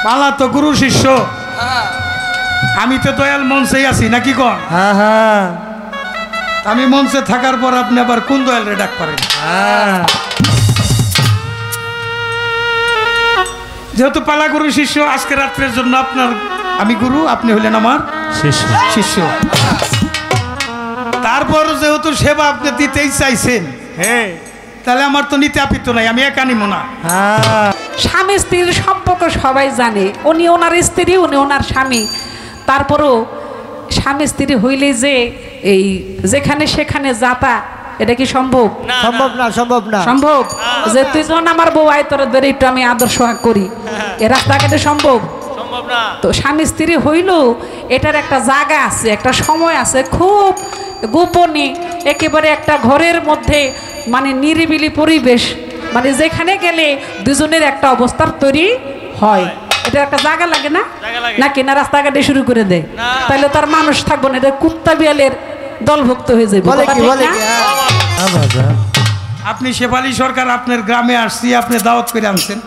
পালা তো গুরু শিষ্য, আমি তো দয়াল মঞ্চেই আছি নাকি কন? হ্যাঁ হ্যাঁ, আমি মঞ্চে থাকার পর আপনি আবার কোন দয়াল রে ডাক পারেন? যেহেতু পালা গুরু শিষ্য, আজকে রাত্রের জন্য আপনার আমি গুরু, আপনি হলেন আমার শিষ্য শিষ্য। তারপর যেহেতু সেবা আপনি দিতেই চাইছেন, হ্যাঁ, তাহলে আমার তো নিতে আপিত নাই, আমি একা নিব না। স্বামী স্ত্রীর সম্পর্ক সবাই জানে, উনি ওনার স্ত্রী, উনি ওনার স্বামী। তারপরও স্বামী স্ত্রী হইলে যে এই যেখানে সেখানে যাতা, এটা কি সম্ভব? সম্ভব না, সম্ভব না, সম্ভব? যে তুই যখন আমার বউ আয় তোর ধরে একটু আমি আদর্শ করি, এ রাস্তাঘাটে সম্ভব? তো স্বামী স্ত্রী হইল এটার একটা জায়গা আছে, একটা সময় আছে, খুব গোপনে একেবারে একটা ঘরের মধ্যে, মানে নিরিবিলি পরিবেশ, মানে যেখানে গেলে দুজনের একটা অবস্থার তৈরি হয়। এটা একটা জায়গা লাগে না, নাকি না রাস্তাঘাটে শুরু করে দেয়, তাহলে তার মানুষ থাকবো না, এটা কুত্তা বিড়ালের দলভুক্ত হয়ে যাবে। আপনি শেফালী সরকার, আপনার গ্রামে আসছি, আপনি দাওয়াত করে আনছেন,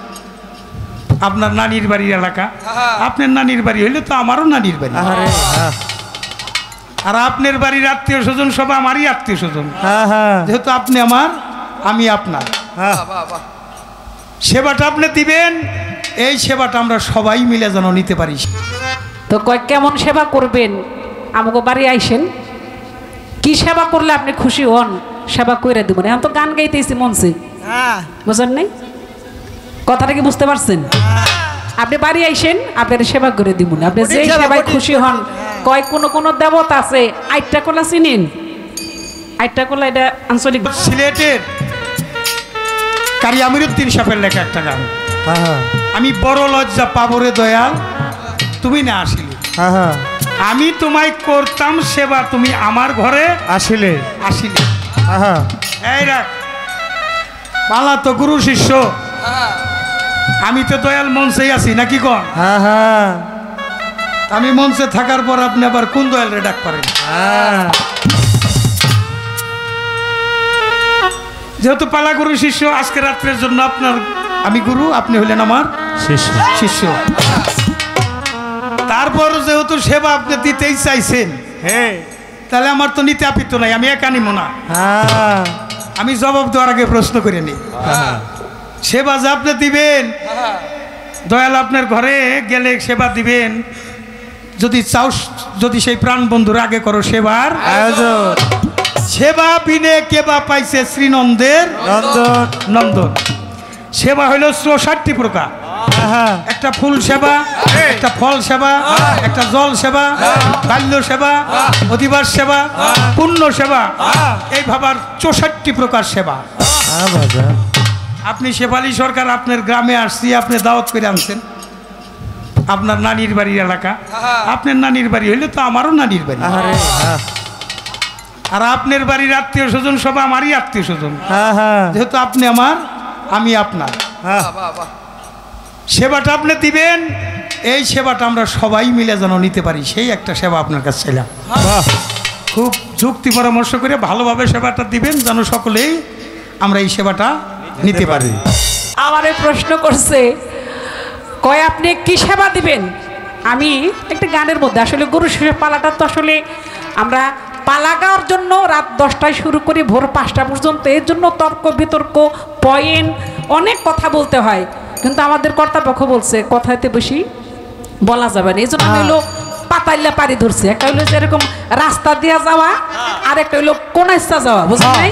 আপনার নানির বাড়ির এলাকা, আপনার নানির বাড়ি হইলে তো আমারও নানির বাড়ি, আর আপনার বাড়ির আত্মীয় স্বজন সব আমারই আত্মীয় স্বজন। যেহেতু আপনি আমার, আমি আপনার, সেবাটা আপনি দিবেন, এই সেবাটা আমরা সবাই মিলে যেন নিতে পারি। তো কয় কেমন সেবা করবেন? আমাকে বাড়ি আইসেন, কি সেবা করলে আপনি খুশি হন, সেবা করে দিব। এখন তো গান গাইতেছি মঞ্চে, বুঝলেন নাই? কথাটা কি বুঝতে পারছেন? আপনি বাড়ি আইসেন, আপনার সেবা করে দিব না, আপনি যে সেবায় খুশি হন। কয় কোন কোন দেবতা আছে, আইটটা কোলা চিনেন? আইটটা কোলা এটা আঞ্চলিক, সিলেটের কারি আমিরুদ্দিন সাহেবের লেখা একটা গান, আমি বড় লজ্জা পাবরে দয়াল তুমি না আসিলে, আমি তোমায় করতাম সেবা তুমি আমার ঘরে আসিলে। এই রাখ, পালা তো গুরু শিষ্য, আমি তো দয়াল মঞ্চেই আছি নাকি কন? আমি মঞ্চে থাকার পর আপনি আবার কোন দয়াল রে ডাক পারেন? যেহেতু পালা গুরু শিষ্য, আজকে রাত্রের জন্য আপনার আমি গুরু, আপনি হলেন আমার শিষ্য। তারপর যেহেতু সেবা আপনি দিতেই চাইছেন, তাহলে আমার তো নিতে আপিত নাই, আমি একা নিব না। আমি জবাব দেওয়ার আগে প্রশ্ন করে নিই, সেবা যে আপনি দিবেন, দয়াল আপনার ঘরে গেলে সেবা দিবেন, যদি চাও, যদি সেই প্রাণ বন্ধুর আগে করো সেবার আয়োজন। সেবা বিনে কেবা পাইছে শ্রীনন্দের নন্দন। সেবা হইল 64 প্রকার, একটা ফুল সেবা, একটা ফল সেবা, একটা জল সেবা, বাল্য সেবা, অধিবাস সেবা, পুণ্য সেবা, এই ভাবার 64 প্রকার সেবা। আপনি শেফালী সরকার, আপনার গ্রামে আসছি, আপনি দাওয়াত করে আনছেন, আপনার নানির বাড়ির এলাকা, আপনার নানির বাড়ি হইলে তো আমারও নানির বাড়ি, আর আপনার বাড়ির আত্মীয় স্বজন সব আমারই আত্মীয় স্বজন। যেহেতু আপনি আমার, আমি আপনার, সেবাটা আপনি দিবেন, এই সেবাটা আমরা সবাই মিলে যেন নিতে পারি, সেই একটা সেবা আপনার কাছে ছিলাম। খুব যুক্তি পরামর্শ করে ভালোভাবে সেবাটা দিবেন, যেন সকলেই আমরা এই সেবাটা নিতে পারি। আমারে প্রশ্ন করছে, কয় আপনি কি সেবা দিবেন? আমি একটা গানের মধ্যে, আসলে গুরু শিষ্য পালাটা তো আসলে আমরা পালা গাওয়ার জন্য রাত 10টায় শুরু করি, ভোর 5টা পর্যন্ত, এর জন্য তর্ক বিতর্ক, পয়েন্ট, অনেক কথা বলতে হয়, কিন্তু আমাদের কর্তাপক্ষ বলছে কথাতে বেশি বলা যাবে না, এই জন্য আমি হলো পাতাইল্লা পাড়ি ধরছি। একটা হলো যেরকম রাস্তা দিয়া যাওয়া, আর একটা হলো কোনাইসা যাওয়া, বুঝলেন নাই?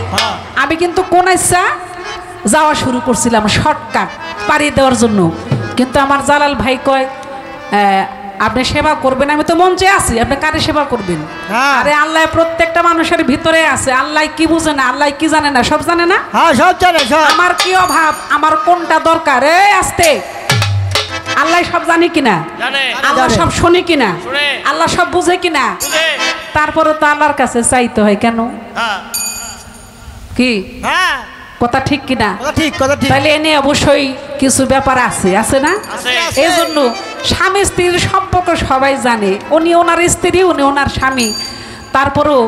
আমি কিন্তু কোনাইসা যাওয়া শুরু করছিলাম শর্টকাট পাড়ি দেওয়ার জন্য, কিন্তু আমার জালাল ভাই কয় আপনি সেবা করবেন, আমি তো মঞ্চে আছি, আপনি কারে সেবা করবেন? আরে আল্লাহ প্রত্যেকটা মানুষের ভিতরে আছে, আল্লাহ কি বুঝে না, আল্লাহ কি জানে না, সব জানে না, সব জানে। আমার কি অভাব, আমার কোনটা দরকার, আসতে আল্লাহ সব জানে কিনা, আল্লাহ সব শুনে কিনা, আল্লাহ সব বুঝে কিনা, তারপরে তো আল্লাহর কাছে চাইতে হয় কেন? কি কথা ঠিক কিনা? তাহলে এনে অবশ্যই কিছু ব্যাপার আছে, আছে না? এই জন্য স্বামী স্ত্রীর সম্পর্ক সবাই জানে, উনি ওনার স্ত্রী, উনি ওনার স্বামী। তারপরও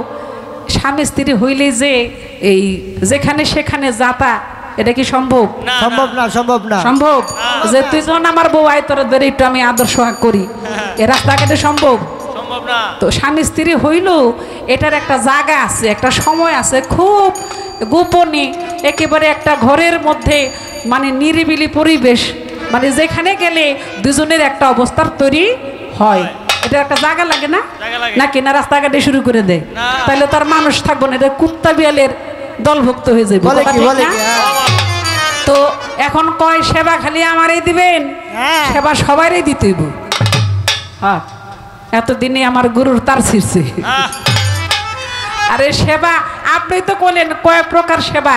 স্বামী স্ত্রী হইলে যে এই যেখানে সেখানে যাতা, এটা কি সম্ভব? সম্ভব না, সম্ভব না। সম্ভব যে তুই যখন আমার বউ আয় তোর ধরে একটু আমি আদর সোহাগ করি, এ রাস্তাঘাটে সম্ভব? তো স্বামী স্ত্রী হইল এটার একটা জায়গা আছে, একটা সময় আছে, খুব গোপনে একেবারে একটা ঘরের মধ্যে, মানে নিরিবিলি পরিবেশ, মানে যেখানে গেলে দুজনের একটা অবস্থার তৈরি হয়। এটা একটা জায়গা লাগে না, নাকি না রাস্তাঘাটে শুরু করে দেয়, তাহলে তার মানুষ থাকবো না, এটা কুত্তা বিড়ালের দলভুক্ত হয়ে যাবে। তো এখন কয় সেবা খালি আমারই দিবেন, সেবা সবারই দিতে হইব। হ্যাঁ, এতদিনে আমার গুরুর তার ছিঁড়ছে। আরে সেবা আপনি তো বলেন কয়েক প্রকার সেবা,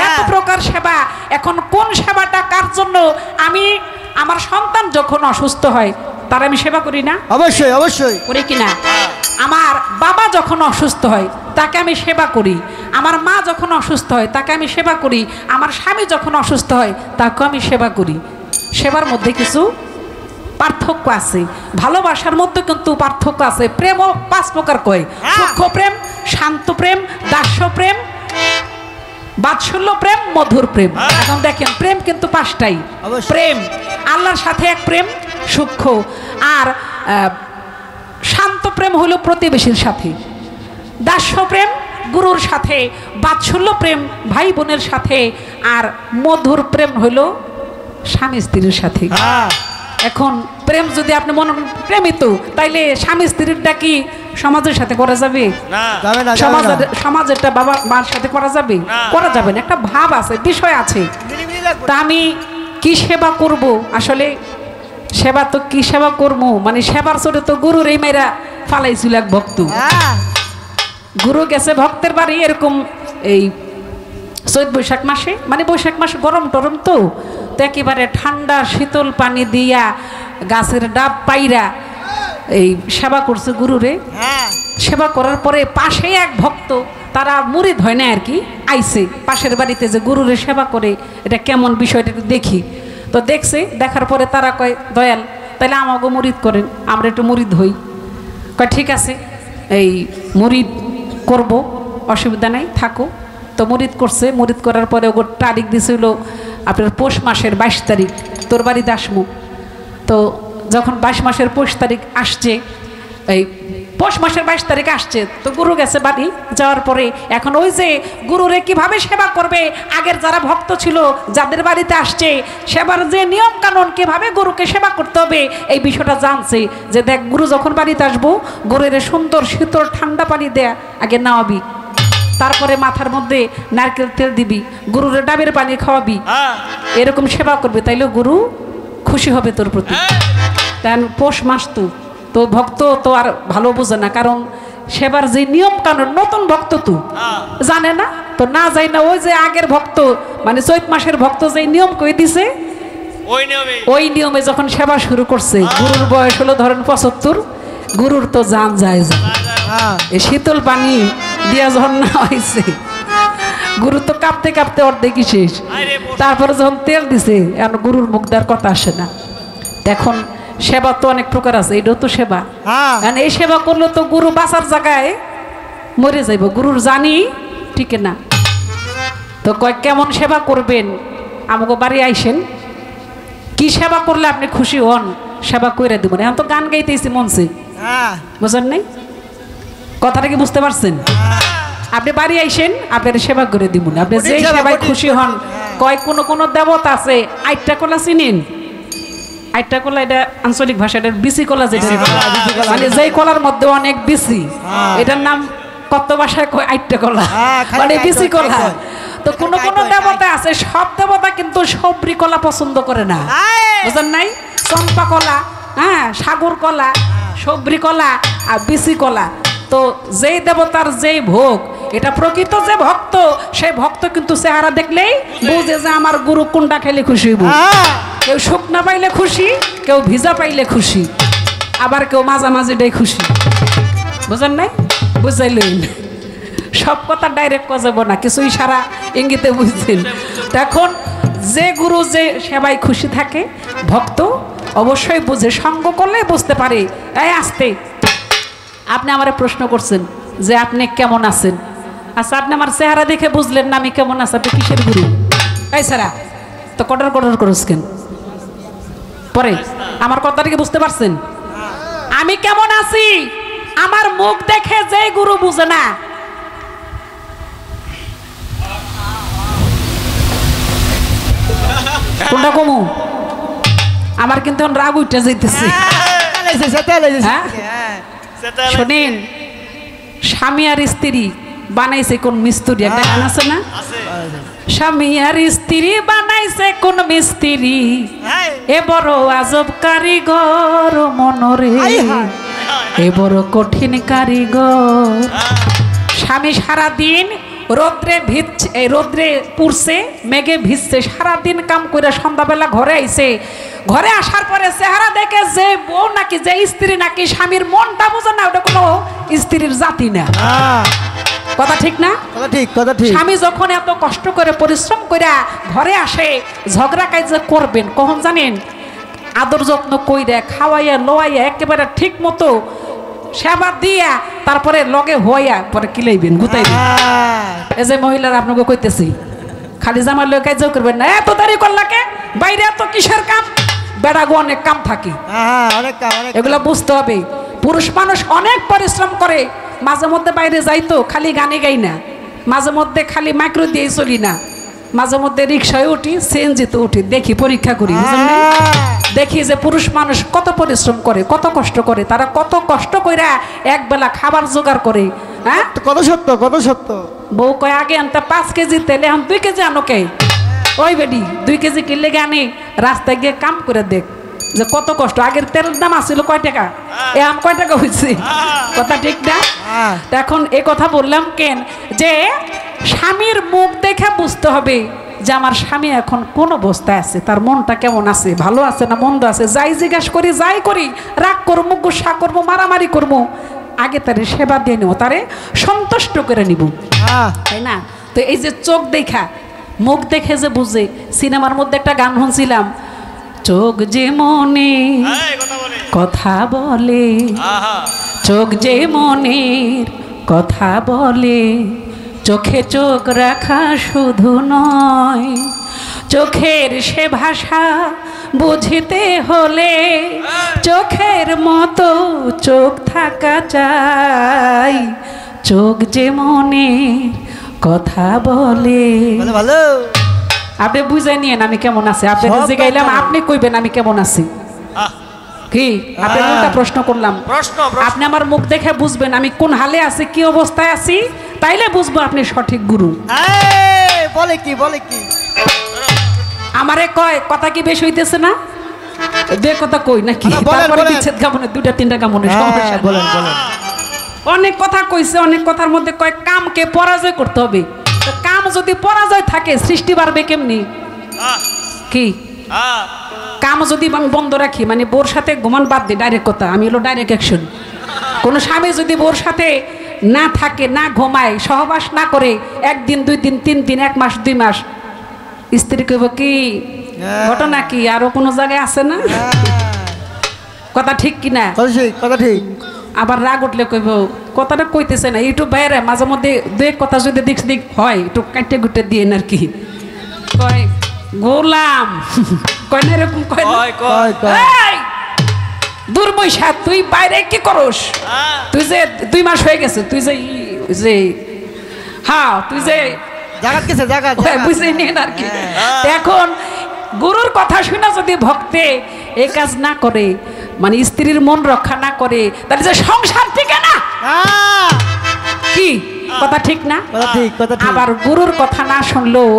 এত প্রকার সেবা, এখন কোন সেবাটা কার জন্য? আমি আমার সন্তান যখন অসুস্থ হয় তার আমি সেবা করি না? অবশ্যই অবশ্যই করি কিনা? আমার বাবা যখন অসুস্থ হয় তাকে আমি সেবা করি, আমার মা যখন অসুস্থ হয় তাকে আমি সেবা করি, আমার স্বামী যখন অসুস্থ হয় তাকেও আমি সেবা করি। সেবার মধ্যে কিছু পার্থক্য আছে, ভালোবাসার মধ্যে কিন্তু পার্থক্য আছে। প্রেমও 5 প্রকার কয়, সূক্ষ্ম প্রেম, শান্ত প্রেম, দাস্য প্রেম, বাৎসল্য প্রেম, মধুর প্রেম। এখন দেখেন প্রেম কিন্তু 5টাই। প্রেম আল্লাহর সাথে এক প্রেম সূক্ষ্ম, আর শান্ত প্রেম হলো প্রতিবেশীর সাথে, দাস্য প্রেম গুরুর সাথে, বাৎসল্য প্রেম ভাই বোনের সাথে, আর মধুর প্রেম হলো স্বামী স্ত্রীর সাথে। এখন প্রেম যদি আপনি মনে করেন প্রেমিত, তাইলে স্বামী স্ত্রীরটা কি সমাজের সাথে করা যাবে? সমাজেরটা বাবা মার সাথে করা যাবে? করা যাবে না, একটা ভাব আছে, বিষয় আছে। তা আমি কি সেবা করব? আসলে সেবা তো কি সেবা করবো, মানে সেবার চোটে তো গুরুর এই মেয়েরা ফালাইছিল এক ভক্ত। গুরু গেছে ভক্তের বাড়ি এরকম এই চৈত বৈশাখ মাসে, মানে বৈশাখ মাসে গরম টরম তো একেবারে ঠান্ডা শীতল পানি দিয়া গাছের ডাব পাইরা এই সেবা করছে গুরুরে। সেবা করার পরে পাশে এক ভক্ত, তারা মুরিদ হয় না আর কি, আইছে পাশের বাড়িতে যে গুরুরে সেবা করে, এটা কেমন বিষয়টা একটু দেখি। তো দেখছে, দেখার পরে তারা কয় দয়াল তাহলে আমাকে মুরিদ করেন, আমরা একটু মুরিদ হই। কয় ঠিক আছে, এই মুরিদ করব, অসুবিধা নাই, থাকো। তো মুরিদ করছে, মুরিদ করার পরে ওর তারিখ দিছিল আপনার পৌষ মাসের 22 তারিখ, তোর বাড়িতে আসমু। তো যখন 22 মাসের পৌষ তারিখ আসছে, এই পৌষ মাসের 22 তারিখ আসছে, তো গুরু গেছে বাড়ি, যাওয়ার পরে এখন ওই যে গুরুরে কিভাবে সেবা করবে, আগের যারা ভক্ত ছিল যাদের বাড়িতে আসছে সেবার যে নিয়ম কানুন, কিভাবে গুরুকে সেবা করতে হবে এই বিষয়টা জানছে। যে দেখ গুরু যখন বাড়িতে আসবো, গুরুর সুন্দর শীতল ঠান্ডা পানি দেয়া আগে নাওয়াবি, তারপরে মাথার মধ্যে নারকেল তেল দিবি, গুরুর ডাবের পানি খাওয়াবি, এরকম সেবা করবে, তাইলে গুরু খুশি হবে তোর প্রতি। কারণ পৌষ মাস তো ভক্ত তো আর ভালো বোঝে না, কারণ সেবার যে নিয়ম কানুন নতুন ভক্ত তো জানে না, তো না যাই না, ওই যে আগের ভক্ত মানে চৈত মাসের ভক্ত যে নিয়ম কই দিছে ওই নিয়মে যখন সেবা শুরু করছে, গুরুর বয়স হলো ধরেন 75, গুরুর তো জান যায় এই শীতল পানি দিয়া যখন না হয়েছে, গুরু তো কাঁপতে কাঁপতে অর্ধেকই শেষ। তারপরে যখন তেল দিছে, এখন গুরুর মুখ দেওয়ার কথা আসে না। এখন সেবা তো অনেক প্রকার আছে, এটাও তো সেবা। এই সেবা করলে তো গুরু বাঁচার জায়গায় মরে যাইব, গুরুর জানি ঠিক না। তো কয় কেমন সেবা করবেন, আমাকে বাড়ি আইসেন, কি সেবা করলে আপনি খুশি হন সেবা করে দেবেন। এখন তো গান গাইতেছি মনসে, বুঝেন নাই কথাটা কি বুঝতে পারছেন? আপনি বাড়ি আইসেন, আপনার সেবা করে দিব, আপনি যে সেবায় খুশি হন। কয় কোন দেবতা আছে, আইট্টা কলা চিনেন? আইট্টা কলা এটা আঞ্চলিক ভাষা, এটা বিসি কলা, যেটা মানে যেই কলার মধ্যে অনেক বিসি, এটার নাম কত ভাষায় কয় আইট্টা কলা, মানে বিসি কলা। তো কোন দেবতা আছে, সব দেবতা কিন্তু সবরি কলা পছন্দ করে না, বুঝেন নাই? চম্পা কলা, হ্যাঁ, সাগর কলা, সবরি কলা আর বিসি কলা। তো যেই দেবতার যেই ভোগ, এটা প্রকৃত যে ভক্ত, সেই ভক্ত কিন্তু চেহারা দেখলেই বুঝে যে আমার গুরু কোনটা খেলে খুশি হইব। কেউ শুকনা পাইলে খুশি, কেউ ভিজা পাইলে খুশি, আবার কেউ মাঝামাঝিটাই খুশি, বুঝেন নাই? বুঝাইলেন সব কথা ডাইরেক্ট কয়া যাব না, কিছু ইশারা ইঙ্গিতে বুঝছেন। এখন যে গুরু যে সেবাই খুশি থাকে, ভক্ত অবশ্যই বুঝে, সঙ্গ করলে বুঝতে পারে। এই আসতে আপনি আমারে প্রশ্ন করছেন যে আপনি কেমন আছেন, আচ্ছা আপনি আমার চেহারা দেখে বুঝলেন না আমি কেমন আছি, আপনি কিসের গুরু? এই সারা তো কটর কটর করস কেন পরে আমার কথাটা কি বুঝতে পারছেন আমি কেমন আছি আমার মুখ দেখে যে গুরু বুঝে না কোনটা কমু আমার কিন্তু রাগ উঠে যাইতেছে শোনেন স্বামী আর স্ত্রী বানাইছে কোন মিস্ত্রি একটা গান আছে না স্বামী আর স্ত্রী বানাইছে কোন মিস্ত্রি এ বড় আজব কারিগর মনরে এ বড় কঠিন কারিগর স্বামী সারাদিন রোদ্রে ভিজছে রোদ্রে পুড়ছে মেঘে ভিজছে সারাদিন কাম করে সন্ধ্যাবেলা ঘরে আইছে ঘরে আসার পরে চেহারা দেখে যে বউ নাকি যে স্ত্রী নাকি স্বামীর মনটা বোঝে না ওটা কোনো স্ত্রীর জাতি না কথা ঠিক না কথা ঠিক স্বামী যখন এত কষ্ট করে পরিশ্রম করে ঘরে আসে ঝগড়া কাজ করবেন কখন জানেন আদর যত্ন কইরা খাওয়াইয়া লোয়াইয়া একেবারে ঠিক মতো সেবা দিয়া তারপরে লগে হইয়া পরে কিলাইবেন গুতাইবেন এই যে মহিলারা আপনাকে কইতেছি খালি জামার লগে কাজ করবেন না এত দেরি করলাকে বাইরে এত কিসের কাম বেড়াগো অনেক কাম থাকে এগুলো বুঝতে হবে পুরুষ মানুষ অনেক পরিশ্রম করে মাঝে মধ্যে বাইরে যাইতো খালি গানে গাই না মাঝে মধ্যে খালি মাইক্রো দিয়ে চলি না মাঝে মধ্যে রিক্সায় উঠি সিএনজিতে উঠি দেখি পরীক্ষা করি দেখি যে পুরুষ মানুষ কত পরিশ্রম করে কত কষ্ট করে তারা কত কষ্ট করে এক বেলা খাবার জোগাড় করে হ্যাঁ কত সত্য বউ কয় আগে আনতে 5 কেজি তেলে এখন 2 কেজি আনোকে ওই বেডি 2 কেজি কিনলে গানে রাস্তায় গিয়ে কাম করে দেখ যে কত কষ্ট আগের তেলের দাম আসছিল কয় টাকা এখন কয় টাকা হয়েছে কথা ঠিক না এখন এই কথা বললাম কেন যে স্বামীর মুখ দেখে বুঝতে হবে যে আমার স্বামী এখন কোন অবস্থায় আছে তার মনটা কেমন আছে ভালো আছে না মন্দ আছে যাই জিজ্ঞাসা করি যাই করি রাগ করবো গুসা করবো মারামারি করবো আগে তারে সেবা দিয়ে নেব তারে সন্তুষ্ট করে নিব তাই না তো এই যে চোখ দেখা মুখ দেখে যে বুঝে সিনেমার মধ্যে একটা গান শুনছিলাম চোখ যে মনে কথা বলে চোখ যে মনের কথা বলে চোখে চোখ রাখা শুধু নয় চোখের সে ভাষা বুঝতে হলে চোখের মতো চোখ থাকা চাই চোখ যে মনের কথা বলে ভালো আপনি বুঝে নিয়েন আমি কেমন আছি আপনি যে গাইলাম আপনি কইবেন আমি কেমন আছি কি আপনি উল্টা প্রশ্ন করলাম আপনি আমার মুখ দেখে বুঝবেন আমি কোন হালে আছি কি অবস্থায় আছি তাইলে বুঝবো আপনি সঠিক গুরু বলে কি আমারে কয় কথা কি বেশ হইতেছে না দে কথা কই নাকি তারপরে বিচ্ছেদ কামনে 2টা 3টা কামনে সমস্যা বলেন অনেক কথা কইছে অনেক কথার মধ্যে কয় কামকে পরাজয় করতে হবে তো কাম যদি পরাজয় থাকে সৃষ্টি বাড়বে কেমনি কি কাম যদি আমি বন্ধ রাখি মানে বোর সাথে ঘুমান বাদ দিই ডাইরেক্ট কথা আমি হলো ডাইরেক্ট অ্যাকশন কোনো স্বামী যদি বোর সাথে না থাকে না ঘুমায় সহবাস না করে 1 দিন 2 দিন 3 দিন 1 মাস 2 মাস স্ত্রী কইব কি ঘটনা কি আরো কোনো জায়গায় আছে না কথা ঠিক কি না কথা ঠিক আবার রাগ উঠলে কইব কথাটা কইতেছে না ইউটিউব বাইরে মাঝে মধ্যে 2 কথা যদি দিক হয় একটু কাটে গুটে দিয়ে আর কি কয় গোলাম কয় না এরকম কয় এই দুর্মৈশা তুই বাইরে কি করস তুই যে 2 মাস হয়ে গেছে তুই যে হ্যাঁ তুই যে জাগাত গেছে জাগাত বুঝে নিন আর কি এখন গুরুর কথা শুনে যদি ভক্তে এই কাজ না করে মানে স্ত্রীর মন রক্ষা না করে তাহলে যে সংসার ঠিক না কি কথা ঠিক না কথা ঠিক আবার গুরুর কথা না শুনলেও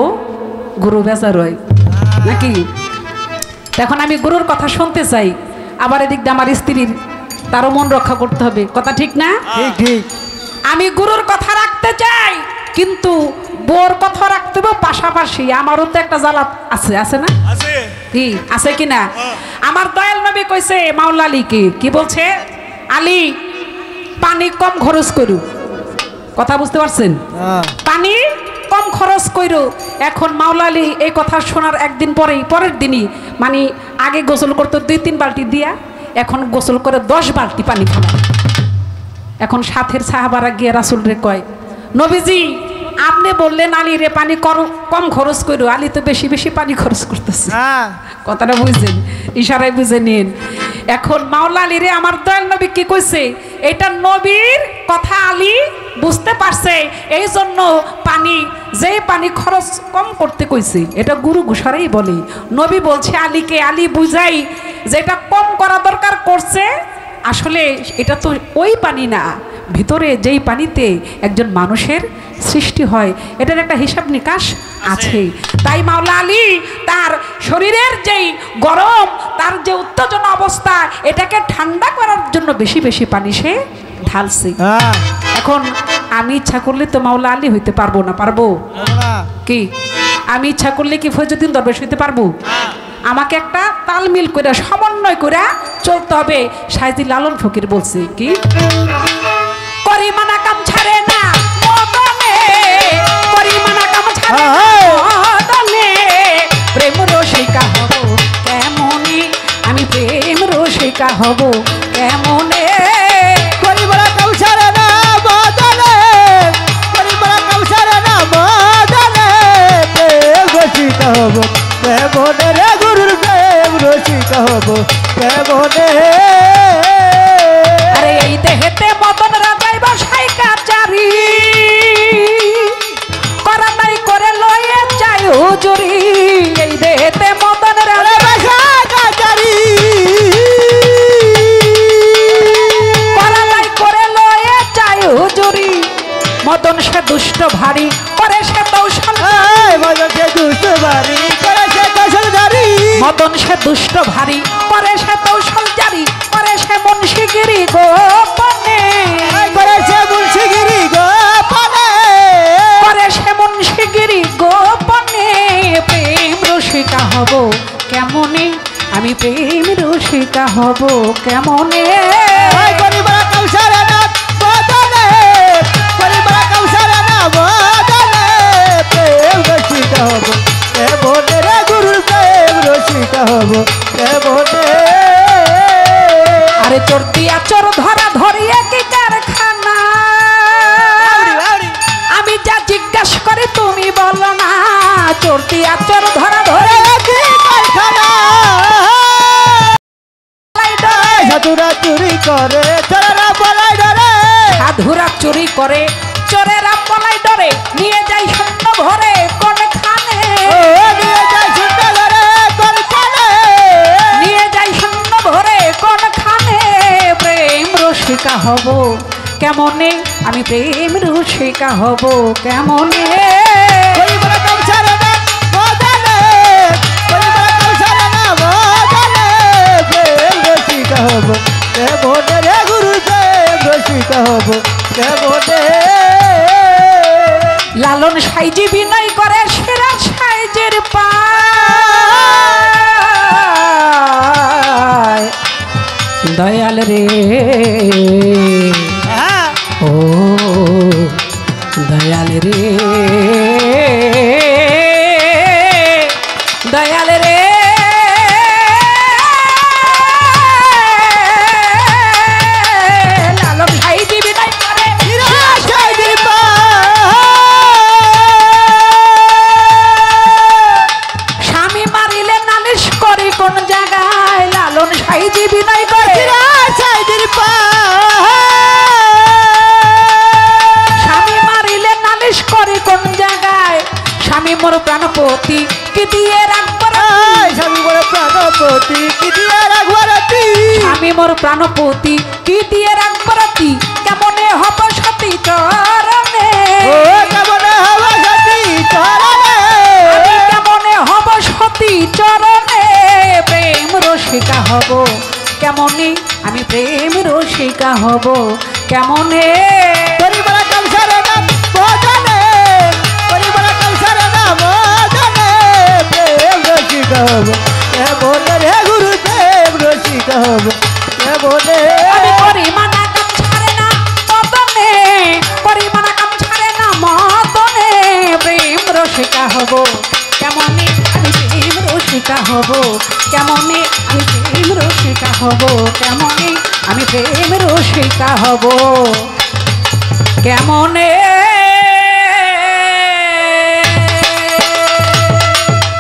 গুরু বেজার হয় নাকি এখন আমি গুরুর কথা শুনতে চাই আবার এদিক দিয়ে আমার স্ত্রীর তারও মন রক্ষা করতে হবে কথা ঠিক না ঠিক আমি গুরুর কথা রাখতে চাই কিন্তু বোর কথা রাখতে হবে পাশাপাশি আমারও তো একটা জ্বালা আছে না কি আছে কি না আমার দয়াল নবী কইছে মাওলা আলীকে কি বলছে আলী পানি কম খরচ করু কথা বুঝতে পারছেন পানি কম খরচ করু এখন মাওলা আলী এই কথা শোনার একদিন পরের দিনই মানে আগে গোসল করতে 2-3 বালতি দিয়া এখন গোসল করে 10 বালতি পানি খাওয়া এখন সাথের সাহাবারা গিয়ে রাসূল রে কয় নবীজি আপনি বললেন আলী রে পানি কম খরচ করো, আলী তো বেশি বেশি পানি খরচ করতেছে। হ্যাঁ কথাটা বুঝছেন, ইশারায় বুঝে নিন। এখন মাওলা আলী রে আমার দয়াল নবী কি কইছে, এটা নবীর কথা আলী বুঝতে পারছে, এই জন্য যেই পানি খরচ কম করতে কইছে, এটা গুরু ঘোষারেই বলে। নবী বলছে আলীকে, আলী বুঝাই যেটা কম করা দরকার করছে, আসলে এটা তো ওই পানি না, ভিতরে যেই পানিতে একজন মানুষের সৃষ্টি হয়, এটার একটা হিসাব নিকাশ আছে। তাই মাওলা আলী তার শরীরের যেই গরম, তার যে উত্তেজনা অবস্থা, এটাকে ঠান্ডা করার জন্য বেশি বেশি পানি সে ঢালছে। এখন আমি ইচ্ছা করলে তো মাওলা আলী হইতে পারবো না, পারবো কি? আমি ইচ্ছা করলে কি ফয়জুদ্দিন দরবেশ হইতে পারবো? আমাকে একটা তালমিল করে সমন্বয় করে চলতে হবে। সাইজি লালন ফকির বলছে কি, করিমানা কাম ছাড়ে না মদনে, করিমানা কাম ছাড়ে না মদনে, প্রেম রসিকা হব কেমনে, আমি প্রেম রসিকা হব কেমনে, করিমানা কাম ছাড়ে না মদনে, করিমানা কাম ছাড়ে না মদনে, প্রেম রসিকা হব কেমনে রে গুরুর প্রেম রসিকা হব কেমনে। আরে এই দেহেতে মদন রাজাই বসাই কাচারি, করা নাই করে লয়ে চাই হুজুরি, এই দেহেতে মদন রাজাই বসাই কাচারি, করা নাই করে লয়ে চাই হুজুরি, মদন সে দুষ্ট ভারী করে সে দৌশল, মদন সে দুষ্ট ভারী করে সে কৌশল জারি, মদন সে দুষ্ট ভারী করে সে কৌশল জারি, করে সে মুন্সিগিরি গোপনে, করে সে মুন্সিগিরি গোপনে, করে সে মুন্সিগিরি গোপনে, প্রেম রসিকা হব কেমনে, আমি প্রেম রসিকা হব কেমনে, করিমানা কাম ছাড়ে না মদনে, করিমানা কাম ছাড়ে না মদনে, প্রেম রসিকা হব কেমনে রে গুরুর প্রেম রসিকা হব কেমনে। আরে চোর দিয়া চোর ধরা ধরিয়ে কি কারখানা, আমি যা জিজ্ঞাসা করে তুমি বলো না, চোর দিয়া চোর ধরা ধরে কি কারখানা, সাধুরা চুরি করে চোরেরা বলাই ধরে, সাধুরা চুরি করে চোরেরা পলাই ডরে, নিয়ে যাই শূন্য ভরে কোনখানে, নিয়ে যায় শুনতে ধরে কোনখানে, নিয়ে যাই শূন্য ভরে কোনখানে, প্রেম রসিকা হব কেমনে, আমি প্রেম রসিকা হব কেমনে, করিমানা কাম ছাড়ে না মদনে, করিমানা কাম ছাড়ে না মদনে, প্রেম রসিকা হব কেমনে রে গুরু প্রেম রসিকা হব কেমনে। লালন সাইজি বিনয় করে সেরা সাইজের পায়, দয়াল রে ও দয়াল রে, দয়াল রে, লালন সাইজি বিনয় করে সাইজের পা, স্বামী মারিলে নালিশ করি কোন জায়গায়, লালন সাইজি বিনয় করে সাইজের পা, স্বামী মারিলে নালিশ করি কোন জায়গায়, স্বামী মোর প্রাণপতি কি দিয়ে রাখবো রাতি, স্বামী বড় প্রাণপতি কি দিয়ে রাখবো রাতি, স্বামী মোর প্রাণপতি কি দিয়ে রাখবো রাতি, কেমনে হব সতী চরণে, ও কেমনে হব সতী চরণে, আমি কেমনে হব সতী চরণে, প্রেম রসিকা হব কেমনে, আমি প্রেম রসিকা হব কেমনে, করিমানা কাম ছাড়ে না মদনে, করিমানা কাম ছাড়ে না মদনে, প্রেম রসিকা হব কেমনে রে গুরু প্রেম রসিকা হব কেমনে। আমি করিমানা কাম ছাড়ে না মদনে, করিমানা কাম ছাড়ে না মদনে, প্রেম রসিকা হব কেমনে, আমি প্রেম রসিকা হব কেমনে, আমি প্রেম রসিকা হব কেমনে, আমি প্রেম রসিকা হব কেমনে।